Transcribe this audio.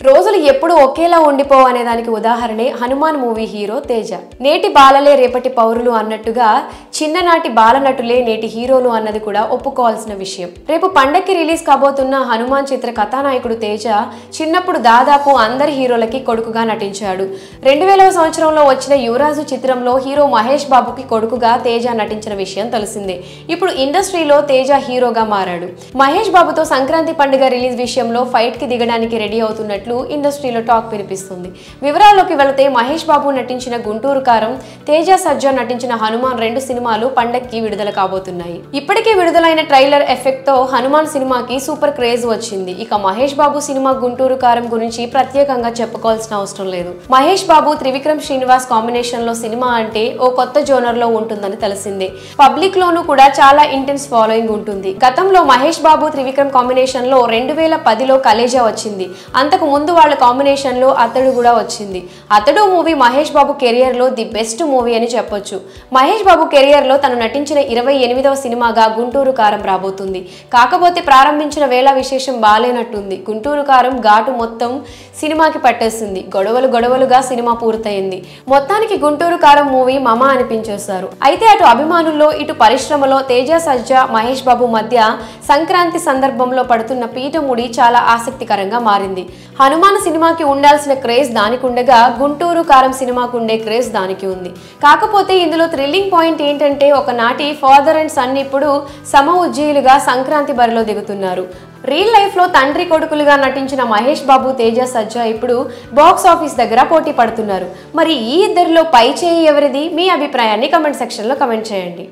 రోజులు ఎప్పుడు ఒకేలా ఉండిపోవనే దానికి ఉదాహరణే హనుమాన్ మూవీ హీరో తేజ. నేటి బాలలే రేపటి పౌరులు అన్నట్టుగా చిన్ననాటి బాలనటులే నేటి హీరోలు అన్నది కూడా ఒప్పుకోవాల్సిన విషయం. రేపు పండక్కి రిలీజ్ కాబోతున్న హనుమాన్ చిత్ర కథానాయకుడు తేజ చిన్నప్పుడు దాదాపు అందరి హీరోలకి కొడుకుగా నటించాడు. 2000వ సంవత్సరంలో వచ్చిన యువరాజు చిత్రంలో హీరో మహేష్ బాబుకి కొడుకుగా తేజ నటించిన విషయం తెలిసిందే. ఇప్పుడు ఇండస్ట్రీలో తేజ హీరోగా మారాడు. మహేష్ బాబుతో సంక్రాంతి పండుగ రిలీజ్ విషయంలో ఫైట్ కి దిగడానికి రెడీ అవుతున్నట్లు ఇండస్ట్రీలో టాక్ వినిపిస్తుంది. వివరాల్లోకి వెళితే మహేష్ బాబు నటించిన గుంటూరు కారం, తేజ సజ్జా నటించిన హనుమాన్ 2 సినిమాలు పండక్కి విడుదల కాబోతున్నాయి. ఇప్పటికే విడుదలైన ట్రైలర్ ఎఫెక్ట్ తో హనుమాన్ సినిమాకి సూపర్ క్రేజ్ వచ్చింది. ఇక మహేష్ బాబు సినిమా గుంటూరు కారం గురించి ప్రత్యేకంగా చెప్పుకోవాల్సిన అవసరం లేదు. మహేష్ బాబు త్రివిక్రమ్ శ్రీనివాస్ కాంబినేషన్ లో సినిమా అంటే ఓ కొత్త జోనర్ లో ఉంటుందని తెలిసిందే. పబ్లిక్ లోనూ కూడా చాలా ఇంటెన్స్ ఫాలోయింగ్ ఉంటుంది. గతంలో మహేష్ బాబు త్రివిక్రమ్ కాంబినేషన్ లో 2010లో కలేజా వచ్చింది. అంతకు ముందు వాళ్ళ కాంబినేషన్ లో అతడు కూడా వచ్చింది. అతడు మూవీ మహేష్ బాబు కెరియర్ లో ది బెస్ట్ మూవీ అని చెప్పొచ్చు. మహేష్ బాబు కెరియర్ లో తను నటించిన 28వ సినిమాగా గుంటూరు కారం రాబోతుంది. కాకపోతే ప్రారంభించిన వేళ విశేషం బాలేనట్టుంది. గుంటూరు కారం ఘాటు మొత్తం సినిమాకి పట్టేస్తుంది. గొడవలుగా సినిమా పూర్తయింది. మొత్తానికి గుంటూరు కారం మూవీ మమ అనిపించేశారు. అయితే అటు అభిమానుల్లో ఇటు పరిశ్రమలో తేజ సజ్జా మహేష్ బాబు మధ్య సంక్రాంతి సందర్భంలో పడుతున్న పీఠముడి చాలా ఆసక్తికరంగా మారింది. హనుమాన్ సినిమాకి ఉండాల్సిన క్రేజ్ దానికి ఉండగా గుంటూరు కారం సినిమాకు ఉండే క్రేజ్ దానికి ఉంది. కాకపోతే ఇందులో థ్రిల్లింగ్ పాయింట్ ఏంటంటే ఒకనాటి ఫాదర్ అండ్ సన్ ఇప్పుడు సమ ఉజ్జీలుగా సంక్రాంతి బరిలో దిగుతున్నారు. రియల్ లైఫ్ లో తండ్రి కొడుకులుగా నటించిన మహేష్ బాబు తేజ సజ్జా ఇప్పుడు బాక్స్ ఆఫీస్ దగ్గర పోటీ పడుతున్నారు. మరి ఈ ఇద్దరిలో పై చేయి ఎవరిది? మీ అభిప్రాయాన్ని కమెంట్ సెక్షన్ లో కమెంట్ చేయండి.